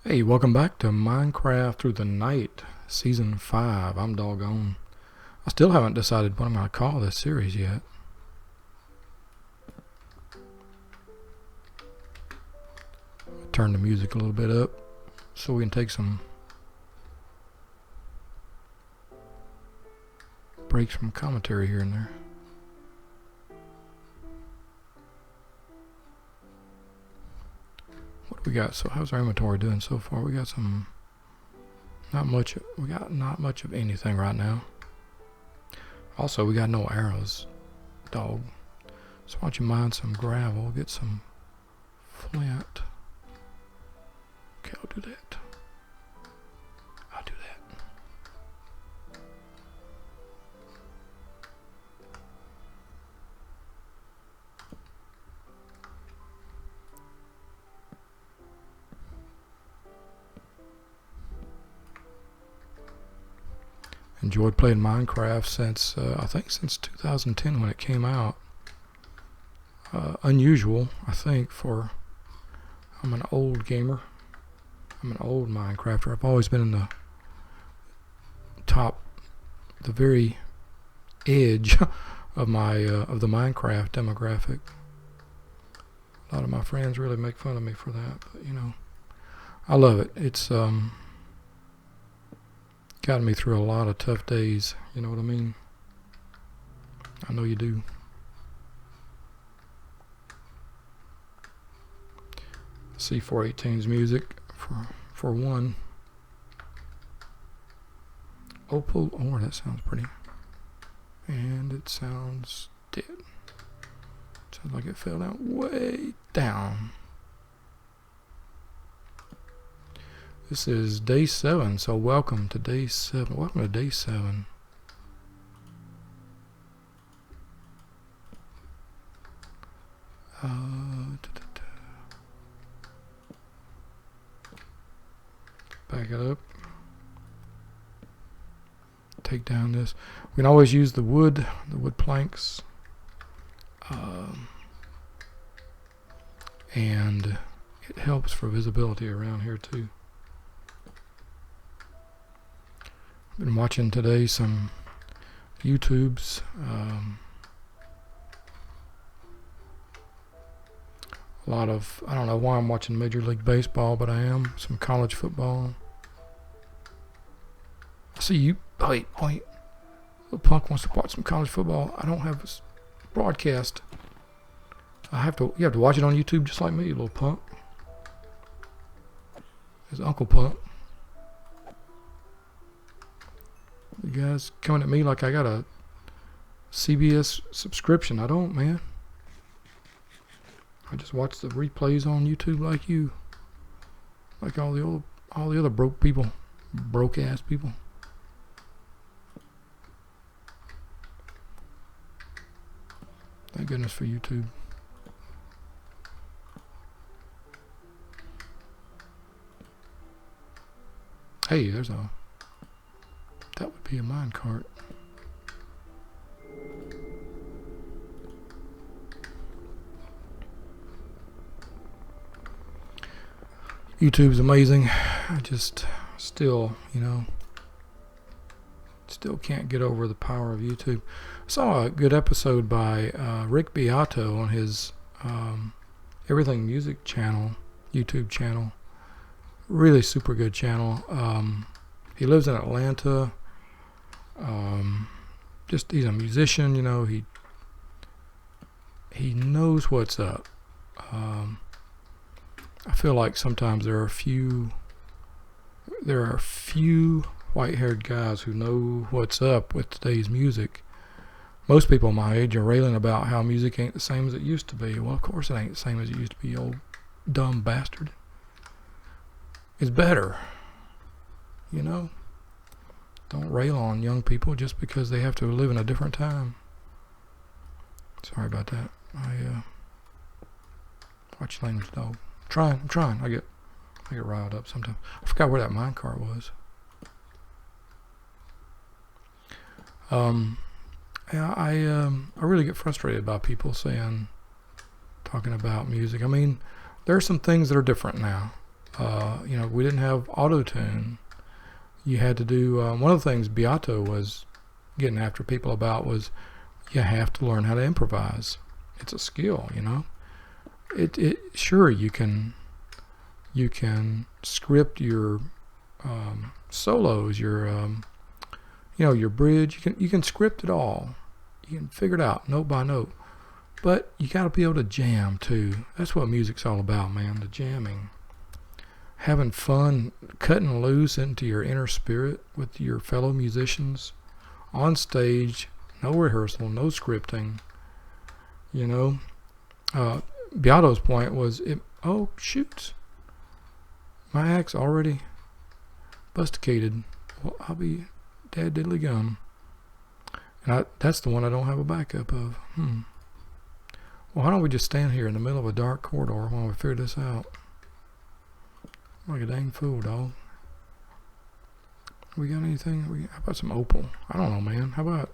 Hey, welcome back to Minecraft Through the Night, Season 5. I'm doggone. I still haven't decided what I'm going to call this series yet. Turn the music a little bit up so we can take some breaks from commentary here and there. What do we got? So how's our inventory doing so far? We got some, not much of anything right now. Also, we got no arrows, dog. So why don't you mine some gravel, get some flint. Okay, I'll do that. Enjoyed playing Minecraft since I think since 2010 when it came out. Unusual, I think, for I'm an old gamer. I'm an old Minecrafter. I've always been in the very edge of my of the Minecraft demographic. A lot of my friends really make fun of me for that, but you know, I love it. It's gotten me through a lot of tough days, you know what I mean? I know you do. C418's music for one. Opal ore, that sounds pretty. And it sounds dead. Sounds like it fell down way down. This is day 7, so welcome to day 7. Welcome to day 7. Back it up. Take down this. We can always use the wood planks. And it helps for visibility around here too. Been watching today some YouTubes. A lot of, I don't know why I'm watching Major League Baseball, but I am. Some college football. I see you. Wait. Little punk wants to watch some college football. I don't have a broadcast. You have to watch it on YouTube just like me, you little punk. There's Uncle Punk. You guys coming at me like I got a CBS subscription. I don't, man. I just watch the replays on YouTube like you. Like all the other broke people. Broke ass people. Thank goodness for YouTube. Hey, that would be a minecart. YouTube's amazing. I just still can't get over the power of YouTube. I saw a good episode by Rick Beato on his Everything Music channel, YouTube channel. Really super good channel. He lives in Atlanta. He's a musician, you know. He knows what's up. I feel like sometimes there are a few white-haired guys who know what's up with today's music. Most people my age are railing about how music ain't the same as it used to be. Well, of course it ain't the same as it used to be, you old dumb bastard. It's better, you know. Don't rail on young people just because they have to live in a different time. Sorry about that. Watch your language, dog. I'm trying. I get riled up sometimes. I forgot where that minecart was. I really get frustrated by people talking about music. I mean, there are some things that are different now. You know, we didn't have auto-tune. You had to do, one of the things Beato was getting after people about was you have to learn how to improvise. It's a skill, you know. Sure, you can script your solos, your you know, your bridge. You can script it all. You can figure it out note by note. But you got to be able to jam too. That's what music's all about, man. The jamming, having fun, cutting loose into your inner spirit with your fellow musicians on stage. No rehearsal, no scripting. You know, Beato's point was, oh shoot, my act's already busticated. Well, I'll be dad diddly gum. And that's the one I don't have a backup of. Well, why don't we just stand here in the middle of a dark corridor while we figure this out? I'm like a dang fool, dog. We got anything? How about some opal? I don't know, man. How about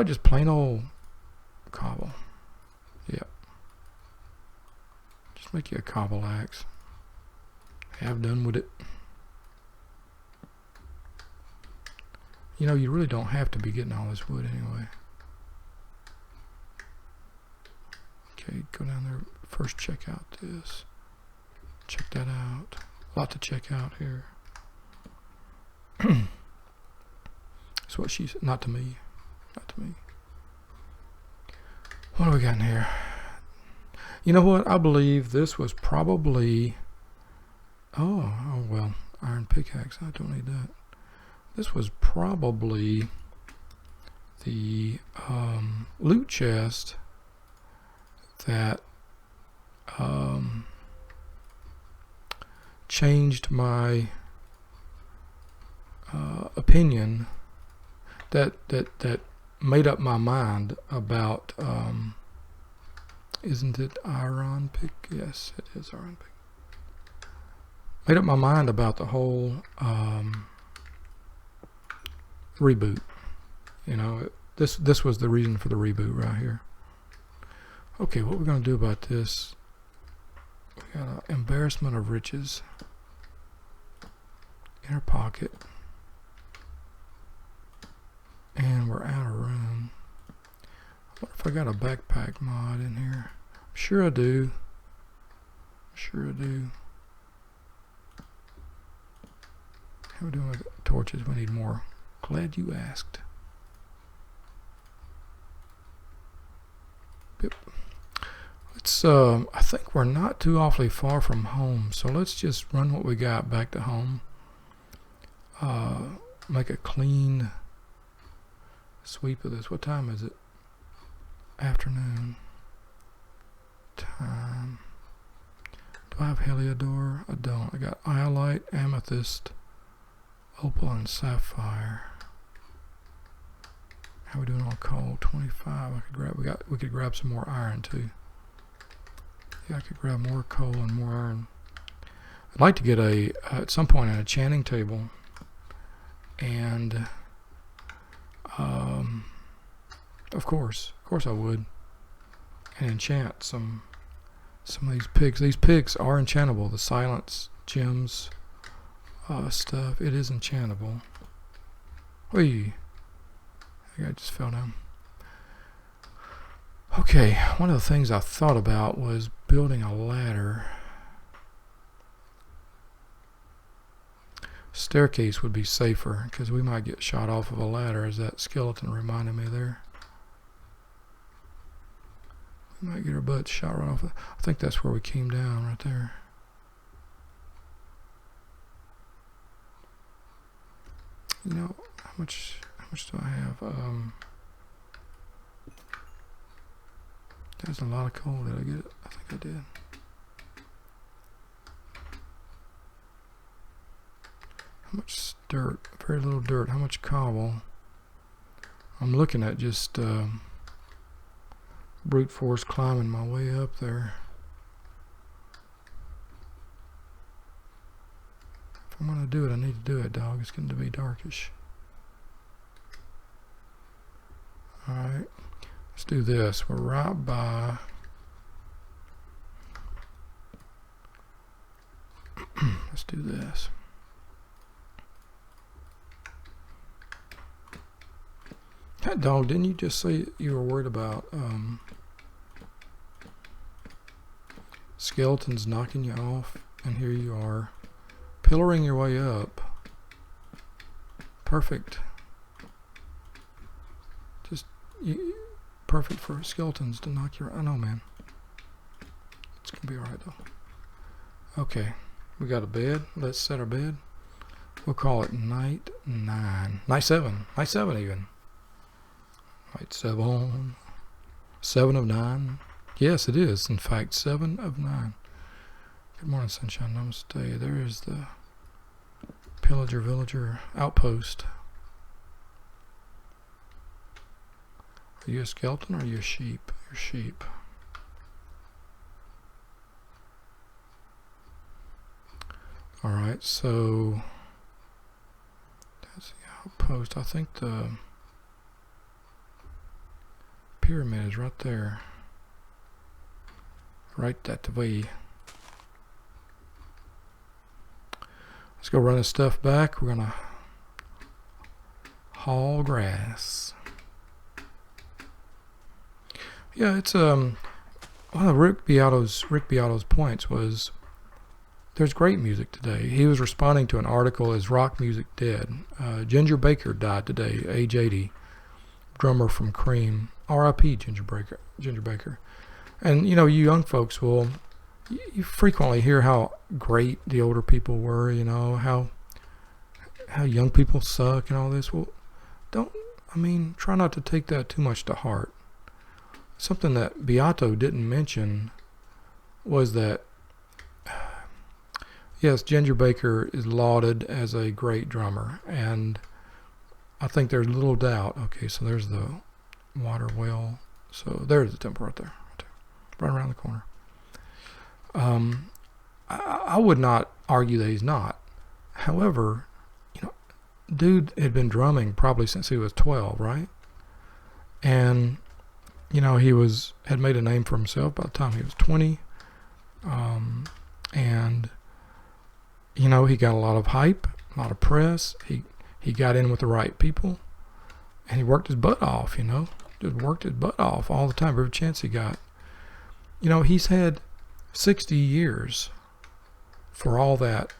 just plain old cobble? Yep. Just make you a cobble axe. Have done with it. You know, you really don't have to be getting all this wood anyway. Okay, go down there. First check out this. Check that out. A lot to check out here. That's what she said. Not to me. Not to me. What do we got in here? You know what? I believe this was probably... Oh well. Iron pickaxe. I don't need that. This was probably the loot chest that changed my opinion, that made up my mind about, isn't it iron pick? Yes, it is iron pick. Made up my mind about the whole reboot. You know, this was the reason for the reboot right here. Okay, what we're going to do about this, we got an embarrassment of riches. Inner pocket. And we're out of room. What if I got a backpack mod in here? I'm sure I do. Sure I do. How are we doing with torches? We need more. Glad you asked. Yep. Let's, I think we're not too awfully far from home, so let's just run what we got back to home. Make a clean sweep of this. What time is it? Afternoon time. Do I have Heliodor? I don't. I got Iolite, Amethyst, Opal, and Sapphire. How are we doing on coal? 25. We could grab some more iron too. Yeah, I could grab more coal and more iron. I'd like to get at some point an enchanting table, and of course I would, and enchant some of these pigs. These pigs are enchantable. The silence gems stuff, it is enchantable. Whee! I think I just fell down. Okay, one of the things I thought about was building a ladder. Staircase would be safer because we might get shot off of a ladder, as that skeleton reminded me there. We might get our butts shot right off. I think that's where we came down, right there. You know, how much do I have? There's a lot of coal. Did I get it? I think I did. How much dirt? Very little dirt. How much cobble? I'm looking at just brute force climbing my way up there. If I'm going to do it, I need to do it, dog. It's going to be darkish. Alright. Let's do this. We're right by let's do this. Hey, dog, didn't you just say you were worried about skeletons knocking you off? And here you are, pillaring your way up. Perfect. Just perfect for skeletons to knock you. I know, man. It's gonna be all right though. Okay, we got a bed. Let's set our bed. We'll call it night 9, night 7, night 7 even. Night 7, 7 of 9. Yes, it is. In fact, 7 of 9. Good morning, sunshine. Namaste. There is the pillager villager outpost. Are you a skeleton or are you a sheep? You're a sheep. Alright, so that's the outpost. I think the pyramid is right there. Right that way. Let's go run this stuff back. We're gonna haul grass. Yeah, it's one of Rick Beato's points was there's great music today. He was responding to an article, Is Rock Music Dead? Ginger Baker died today, age 80, drummer from Cream. R.I.P. Ginger Baker. And you know, you young folks will, you frequently hear how great the older people were, you know, how young people suck and all this. Well, try not to take that too much to heart. Something that Beato didn't mention was that, yes, Ginger Baker is lauded as a great drummer, and I think there's little doubt. Okay, so there's the water well. So there's the temple right there. Right around the corner. I would not argue that he's not. However, you know, dude had been drumming probably since he was 12, right? And you know, had made a name for himself by the time he was 20. And you know, he got a lot of hype, a lot of press. He got in with the right people, and he worked his butt off. You know, just worked his butt off all the time, every chance he got. You know, he's had 60 years for all that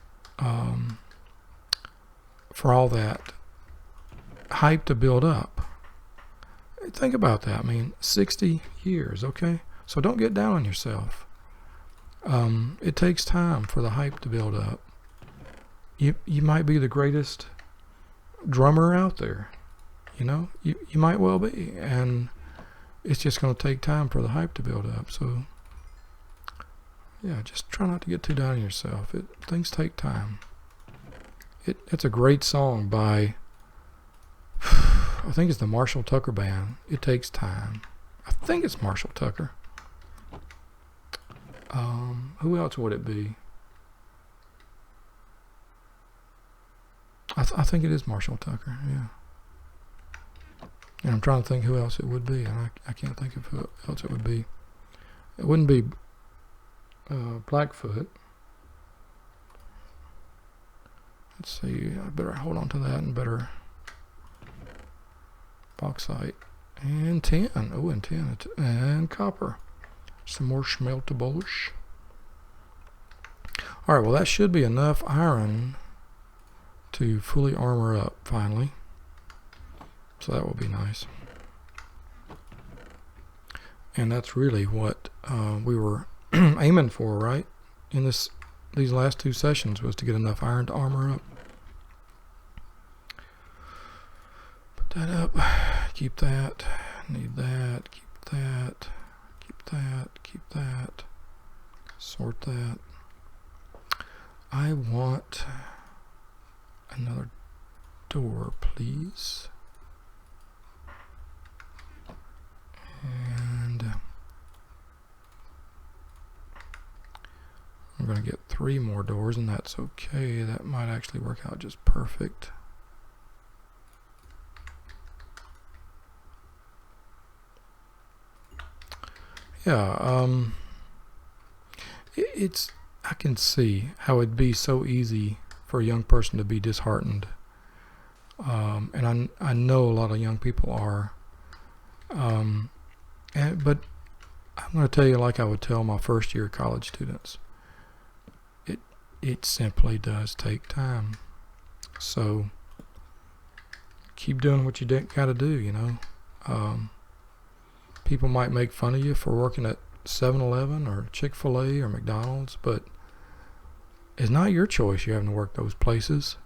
hype to build up. Think about that. I mean, 60 years, okay? So don't get down on yourself. It takes time for the hype to build up. You might be the greatest drummer out there. You know, you might well be. And it's just going to take time for the hype to build up. So, yeah, just try not to get too down on yourself. Things take time. It's a great song by, I think it's the Marshall Tucker Band. It Takes Time. I think it's Marshall Tucker. Who else would it be? I think it is Marshall Tucker, yeah. And I'm trying to think who else it would be, and I can't think of who else it would be. It wouldn't be Blackfoot. Let's see, I better hold on to that and better bauxite and tin. Oh, and tin and copper. Some more smeltables. All right, well, that should be enough iron to fully armor up finally. So that will be nice. And that's really what we were aiming for, right? In these last 2 sessions was to get enough iron to armor up. Put that up. Keep that. Need that. Keep that. Keep that. Keep that. Sort that. I want another door, please. And I'm going to get 3 more doors, and that's okay. That might actually work out just perfect. Yeah, it's I can see how it'd be so easy for a young person to be disheartened. And I know a lot of young people are. But I'm going to tell you, like I would tell my first year college students, it simply does take time. So keep doing what you got to do, People might make fun of you for working at 7-Eleven or Chick-fil-A or McDonald's, but it's not your choice you're having to work those places.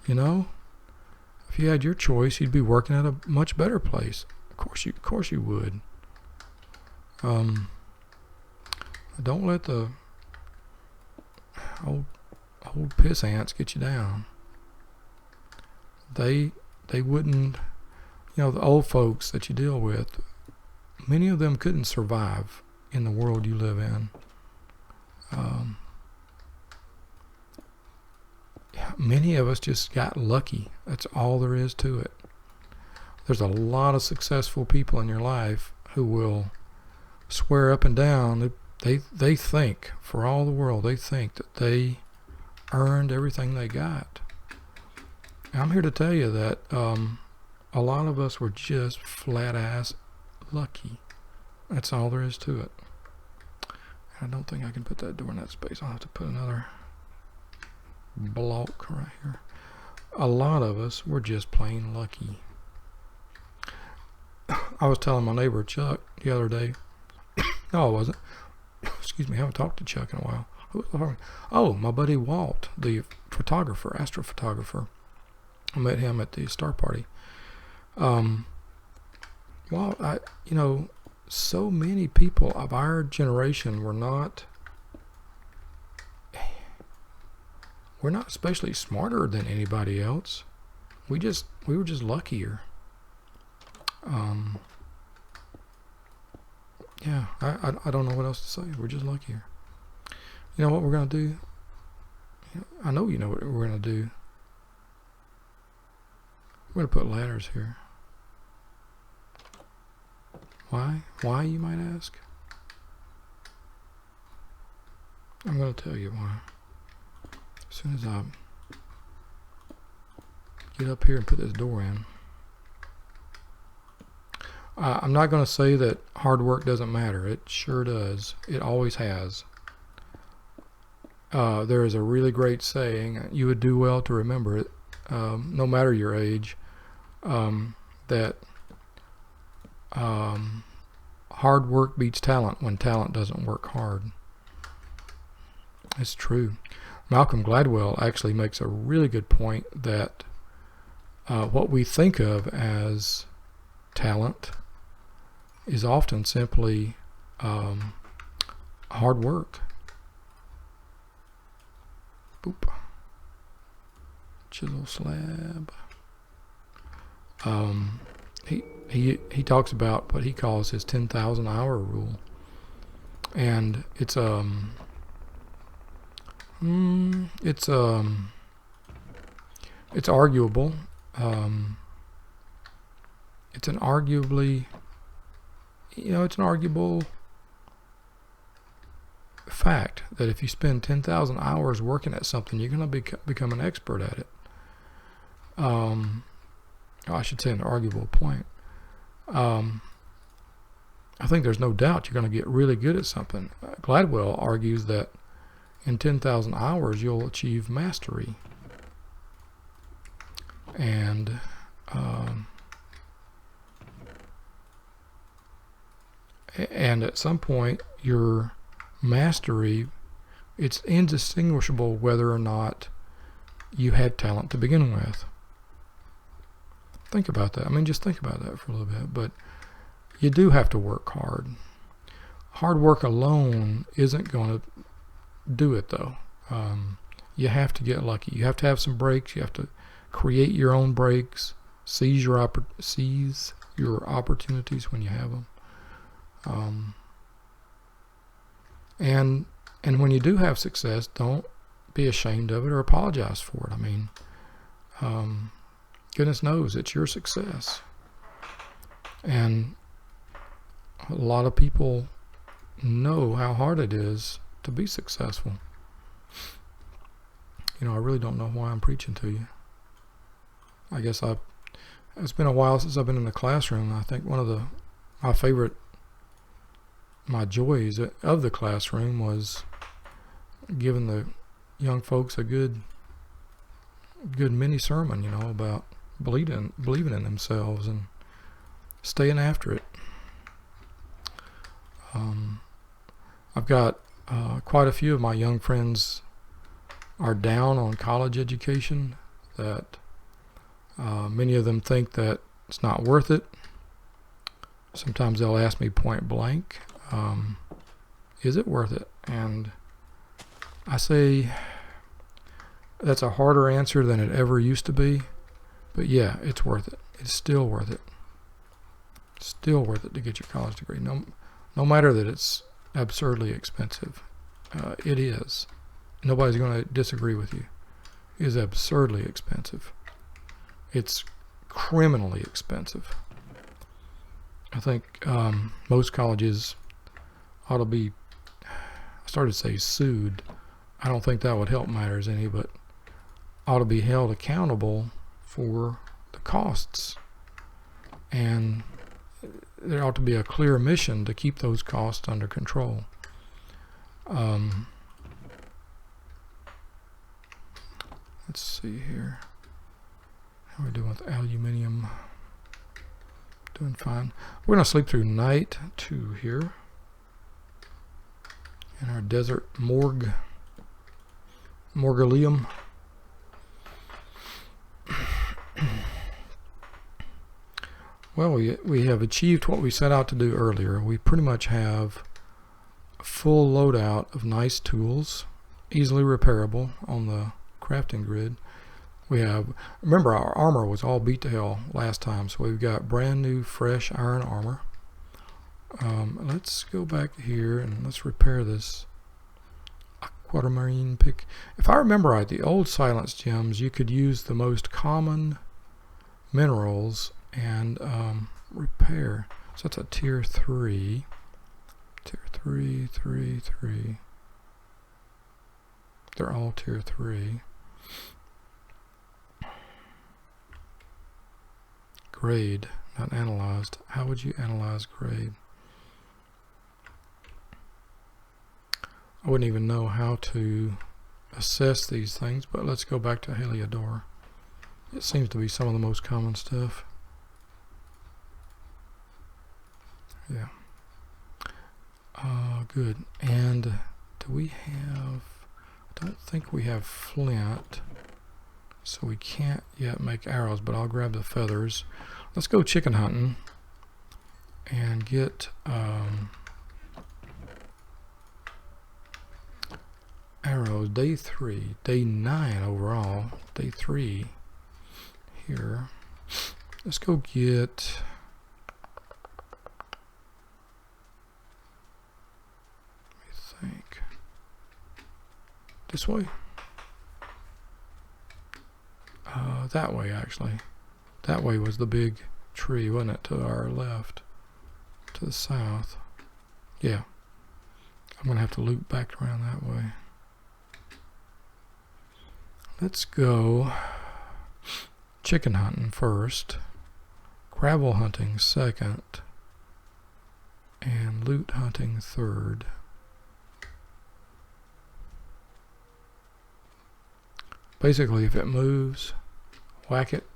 If you had your choice, you'd be working at a much better place. Of course you would. Don't let the old piss ants get you down. They wouldn't, the old folks that you deal with, many of them couldn't survive in the world you live in. Many of us just got lucky. That's all there is to it. There's a lot of successful people in your life who will swear up and down that they think, for all the world, they think that they earned everything they got. And I'm here to tell you that a lot of us were just flat ass lucky. That's all there is to it. I don't think I can put that door in that space. I'll have to put another block right here. A lot of us were just plain lucky. I was telling my neighbor Chuck the other day. No, I wasn't. Excuse me, I haven't talked to Chuck in a while. Who was I talking to? Oh, my buddy Walt, the photographer, astrophotographer. I met him at the star party. Walt, so many people of our generation we're not especially smarter than anybody else. We were just luckier. Yeah, I don't know what else to say. We're just luckier. You know what we're going to do? I know you know what we're going to do. We're going to put ladders here. Why? Why, you might ask? I'm going to tell you why. As soon as I get up here and put this door in. I'm not going to say that hard work doesn't matter. It sure does. It always has. There is a really great saying, you would do well to remember it, no matter your age, that hard work beats talent when talent doesn't work hard. It's true. Malcolm Gladwell actually makes a really good point that what we think of as talent is often simply hard work. Boop. Chisel slab. He talks about what he calls his 10,000 hour rule, and it's arguable. It's an arguable fact that if you spend 10,000 hours working at something, you're going to become an expert at it. I should say an arguable point. I think there's no doubt you're going to get really good at something. Gladwell argues that in 10,000 hours you'll achieve mastery. And at some point your mastery, it's indistinguishable whether or not you had talent to begin with. Think about that. Just think about that for a little bit. But you do have to work hard. Hard work alone isn't going to do it, though. You have to get lucky. You have to have some breaks. You have to create your own breaks. Seize your opportunities when you have them. And when you do have success, don't be ashamed of it or apologize for it. Goodness knows it's your success. And a lot of people know how hard it is to be successful. You know, I really don't know why I'm preaching to you. I guess it's been a while since I've been in the classroom. I think one of my joys of the classroom was giving the young folks a good mini sermon, you know, about believing in themselves and staying after it. I've got quite a few of my young friends are down on college education, that many of them think that it's not worth it. Sometimes they'll ask me point blank, is it worth it? And I say that's a harder answer than it ever used to be, but yeah, it's worth it. It's still worth it. Still worth it to get your college degree. No matter that it's absurdly expensive. It is. Nobody's going to disagree with you. It is absurdly expensive. It's criminally expensive. I think most colleges ought to be, I started to say sued. I don't think that would help matters any, but ought to be held accountable for the costs. And there ought to be a clear mission to keep those costs under control. Let's see here. How are we doing with aluminium? Doing fine. We're going to sleep through night 2 here in our desert mausoleum. Well, we have achieved what we set out to do earlier. We pretty much have a full loadout of nice tools, easily repairable on the crafting grid. We have, remember, our armor was all beat to hell last time, so we've got brand new fresh iron armor. Let's go back here and let's repair this aquamarine pick. If I remember right, the old silence gems, you could use the most common minerals and repair. So that's a tier 3. Tier 3, 3, 3. They're all tier 3. Grade, not analyzed. How would you analyze grade? I wouldn't even know how to assess these things, but let's go back to Heliodor. It seems to be some of the most common stuff. Yeah. Good. And do we have, I don't think we have flint, so we can't yet make arrows, but I'll grab the feathers. Let's go chicken hunting and get arrows. Day 3, day 9 overall, day 3 here. Let's go get, let me think, this way? That way, actually. That way was the big tree, wasn't it, to our left, to the south. Yeah, I'm gonna have to loop back around that way. Let's go chicken hunting first, gravel hunting second, and loot hunting third. Basically, if it moves, whack it.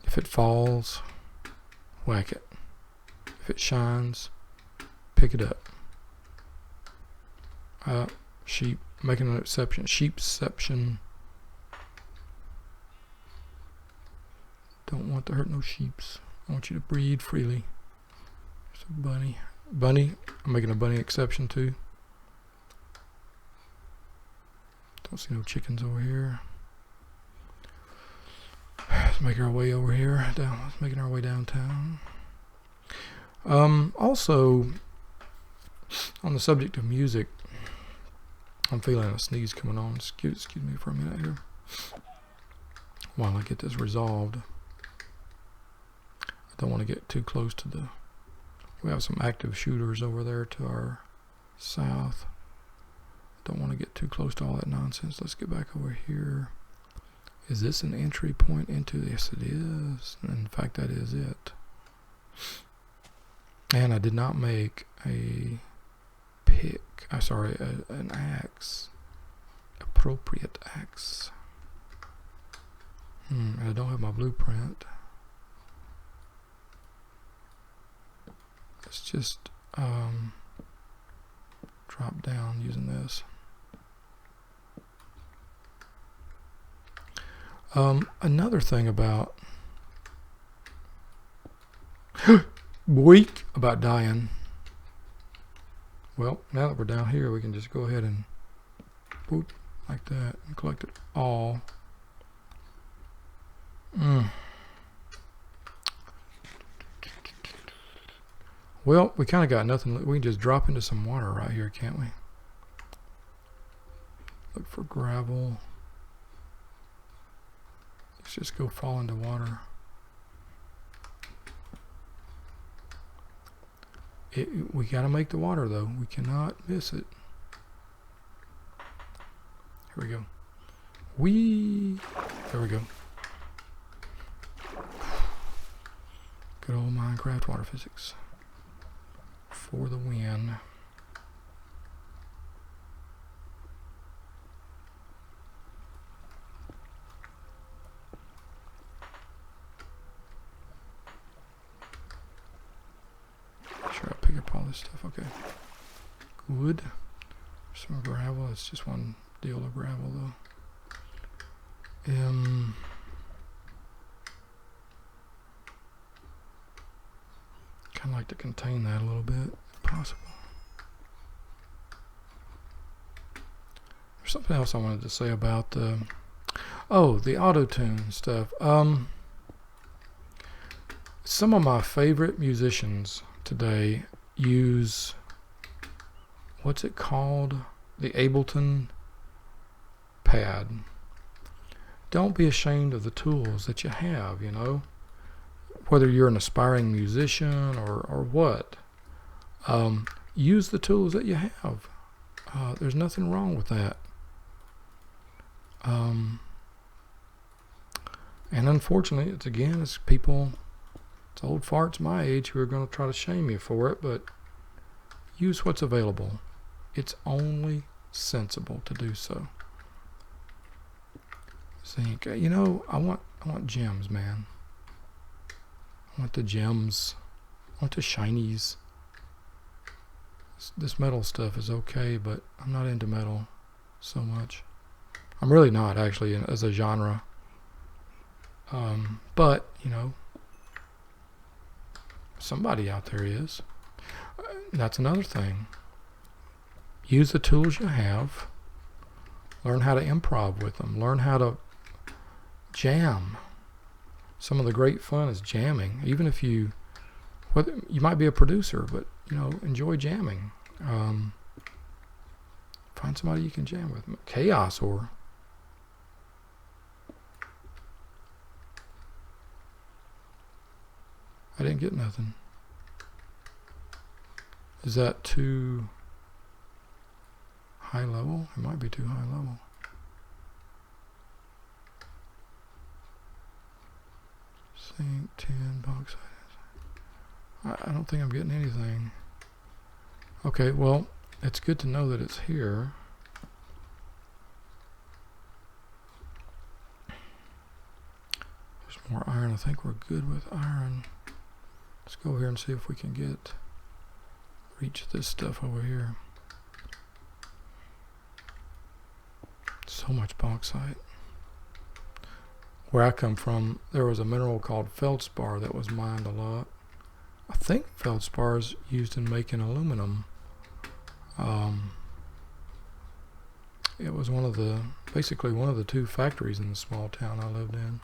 If it falls, whack it. If it shines, pick it up. Sheep, making an exception. Sheepception. Don't want to hurt no sheeps. I want you to breed freely. There's a bunny. Bunny, I'm making a bunny exception too. Don't see no chickens over here. Let's make our way over here. Let's making our way downtown. Also, on the subject of music, I'm feeling a sneeze coming on. Excuse me for a minute here while I get this resolved. I don't want to get too close to the. We have some active shooters over there to our south. Don't want to get too close to all that nonsense. Let's get back over here. Is this an entry point into this? Yes, it is. In fact, that is it. And I did not make a pick. Sorry, an axe. Appropriate axe. I don't have my blueprint. Let's just drop down using this. Another thing about about dying. Well, now that we're down here, we can just go ahead and whoop like that and collect it all. Well, we kind of got nothing. We can just drop into some water right here, can't we? Look for gravel. Let's just go fall into water. We got to make the water, though. We cannot miss it. Here we go. There we go. Good old Minecraft water physics. For the win. Make sure I pick up all this stuff. Okay. Good. Some gravel. It's just one deal of gravel, though. Kind of like to contain that a little bit, if possible. There's something else I wanted to say about the auto-tune stuff. Some of my favorite musicians today use, what's it called? The Ableton pad. Don't be ashamed of the tools that you have, you know. Whether you're an aspiring musician or what, use the tools that you have. There's nothing wrong with that. And unfortunately, it's people, it's old farts my age who are going to try to shame you for it, but use what's available. It's only sensible to do so. Think, you know, I want gems, man. I want the gems. I want the shinies. This metal stuff is okay, but I'm not into metal so much. I'm really not, actually, as a genre. But, you know, somebody out there is. That's another thing. Use the tools you have. Learn how to improv with them. Learn how to jam. Some of the great fun is jamming. Even if you might be a producer, but, you know, enjoy jamming. Find somebody you can jam with. Chaos or... I didn't get nothing. Is that too high level? It might be too high level. Zinc, tin, bauxite. I don't think I'm getting anything. Okay, well, it's good to know that it's here. There's more iron. I think we're good with iron. Let's go here and see if we can reach this stuff over here. So much bauxite. Where I come from, there was a mineral called feldspar that was mined a lot. I think feldspar is used in making aluminum. It was basically one of the two factories in the small town I lived in.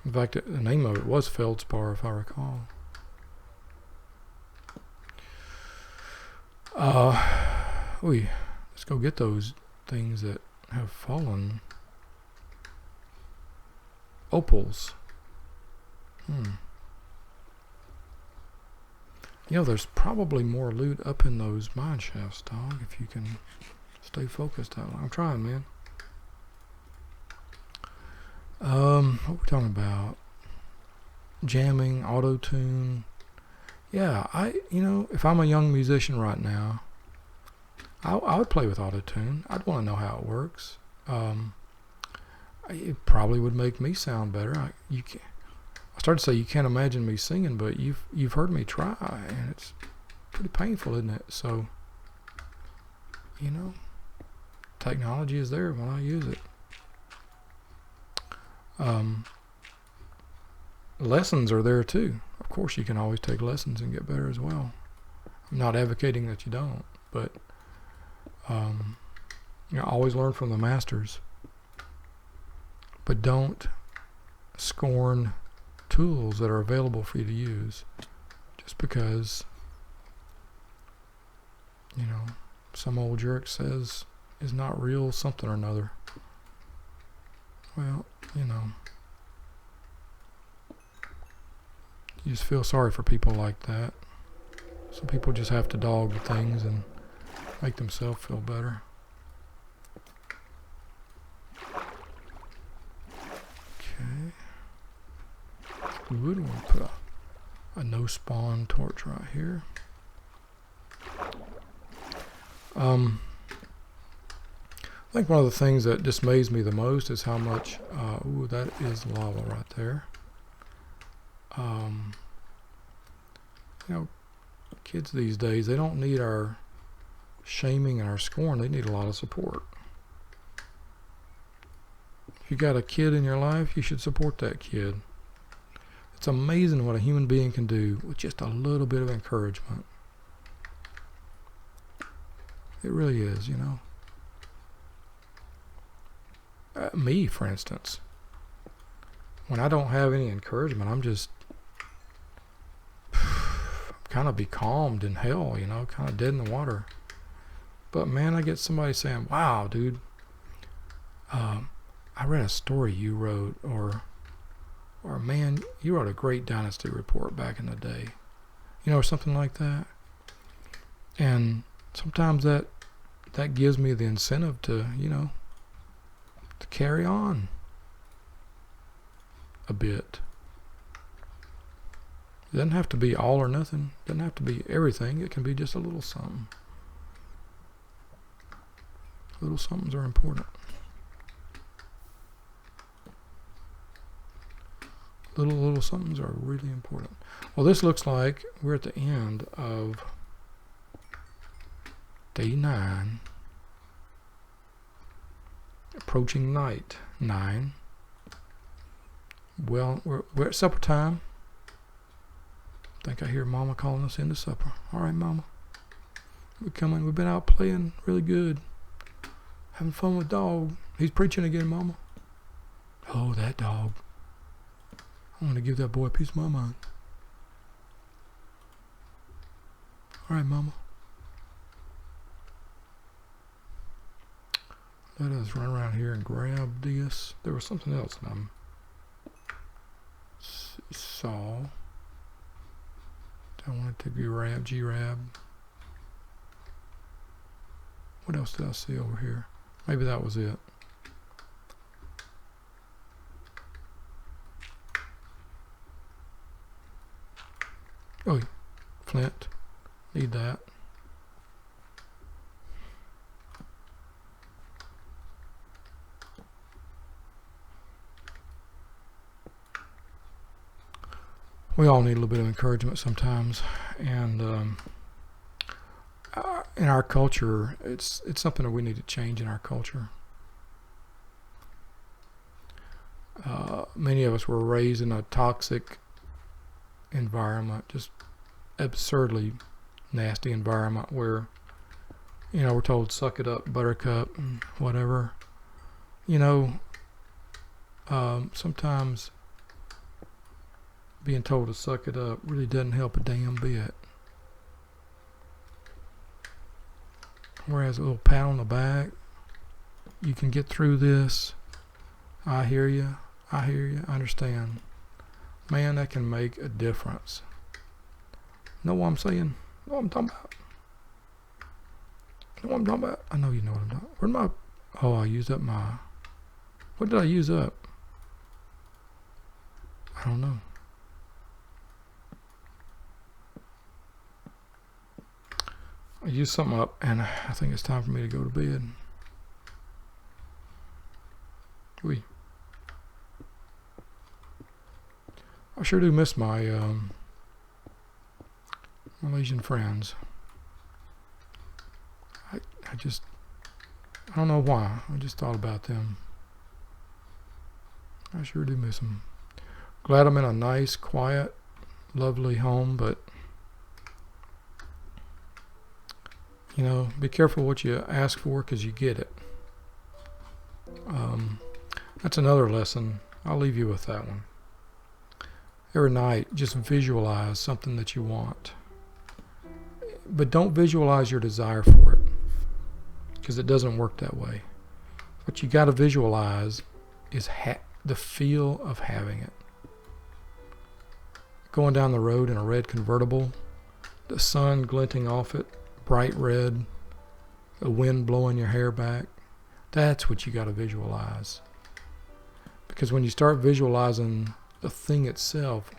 In fact, the name of it was feldspar, if I recall. Let's go get those things that have fallen. Opals. There's probably more loot up in those mine shafts, dog, if you can stay focused that long. I'm trying, man. What are we talking about? Jamming, auto-tune. Yeah, if I'm a young musician right now, I would play with auto-tune. I'd want to know how it works. It probably would make me sound better. I started to say you can't imagine me singing, but you've heard me try, and it's pretty painful, isn't it? So, technology is there when I use it. Lessons are there too. Of course, you can always take lessons and get better as well. I'm not advocating that you don't, but always learn from the masters. But don't scorn tools that are available for you to use just because some old jerk says is not real something or another. Well, you just feel sorry for people like that. Some people just have to dog the things and make themselves feel better. Okay. Good. We're going to put a no spawn torch right here. I think one of the things that dismays me the most is how much, that is lava right there. Kids these days, they don't need our shaming and our scorn. They need a lot of support. If you got a kid in your life, you should support that kid. It's amazing what a human being can do with just a little bit of encouragement. It really is, me, for instance, when I don't have any encouragement, I'm just kind of becalmed in hell, kind of dead in the water. But man, I get somebody saying, wow, dude, I read a story you wrote, or man, you wrote a great Dynasty report back in the day, or something like that. And sometimes that gives me the incentive to, to carry on a bit. It doesn't have to be all or nothing. It doesn't have to be everything. It can be just a little something. Little somethings are important. Little somethings are really important. Well, this looks like we're at the end of day 9. Approaching night 9. Well, we're at supper time. I think I hear Mama calling us into supper. All right, Mama. We're coming. We've been out playing really good. Having fun with dog. He's preaching again, Mama. Oh, that dog. I want to give that boy a piece of my mind. All right, Mama. Let us run around here and grab this. There was something else that I saw. I wanted to grab G-Rab. What else did I see over here? Maybe that was it. Oh, flint. Need that. We all need a little bit of encouragement sometimes, and in our culture, it's something that we need to change in our culture. Many of us were raised in a toxic environment, just absurdly nasty environment where, we're told suck it up, buttercup, and whatever. Sometimes being told to suck it up really doesn't help a damn bit. Whereas a little pat on the back, you can get through this. I hear you. I understand. Man, that can make a difference. Know what I'm saying? Know what I'm talking about? Know what I'm talking about? I know you know what I'm talking about. Where'd my... Oh, I used up my... What did I use up? I don't know. I used something up, and I think it's time for me to go to bed. I sure do miss my Malaysian friends. I don't know why. I just thought about them. I sure do miss them. Glad I'm in a nice, quiet, lovely home, but you know, be careful what you ask for, because you get it. That's another lesson. I'll leave you with that one. Every night, just visualize something that you want. But don't visualize your desire for it, because it doesn't work that way. What you got to visualize is the feel of having it. Going down the road in a red convertible, the sun glinting off it, bright red, the wind blowing your hair back. That's what you got to visualize. Because when you start visualizing the thing itself,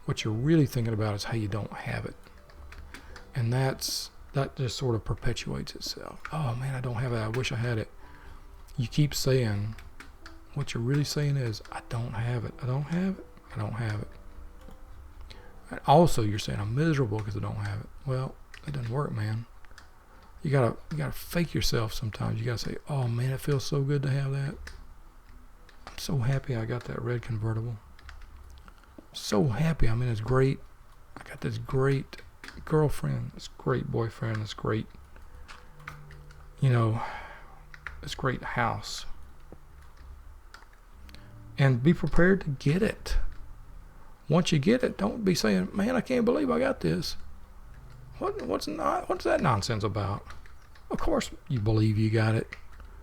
what you're really thinking about is how you don't have it. And that just sort of perpetuates itself. Oh man, I don't have it. I wish I had it. You keep saying, what you're really saying is, I don't have it. I don't have it. I don't have it. And also, you're saying I'm miserable because I don't have it. Well, it doesn't work, man. You gotta fake yourself sometimes. You gotta say, oh man, it feels so good to have that. I'm so happy I got that red convertible. So happy. I mean, it's great. I got this great girlfriend, this great boyfriend, this great, this great house. And be prepared to get it. Once you get it, don't be saying, man, I can't believe I got this. What's that nonsense about? Of course you believe you got it.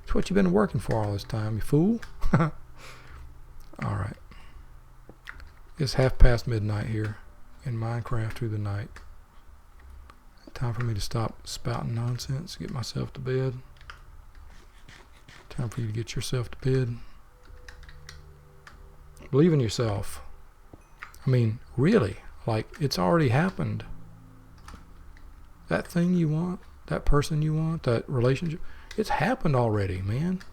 It's what you've been working for all this time, you fool. All right. It's midnight here in Minecraft through the night. Time for me to stop spouting nonsense, get myself to bed. Time for you to get yourself to bed. Believe in yourself. I mean, really, like, it's already happened. That thing you want, that person you want, that relationship, it's happened already, man.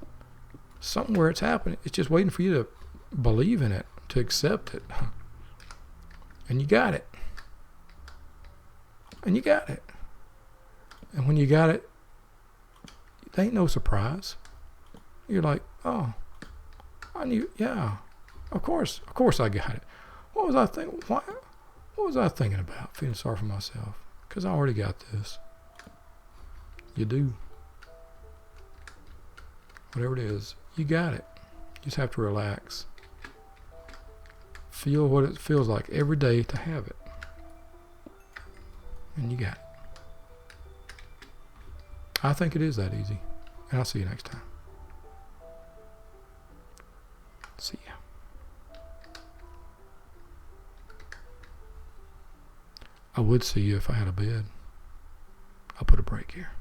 Somewhere it's happening. It's just waiting for you to believe in it, to accept it. And you got it. And you got it. And when you got it, it ain't no surprise. You're like, oh, I knew, yeah, of course I got it. What was I thinking? What was I thinking about? Feeling sorry for myself. Because I already got this. You do. Whatever it is, you got it. You just have to relax. Feel what it feels like every day to have it. And you got it. I think it is that easy. And I'll see you next time. See ya. I would see you if I had a bed. I'll put a break here.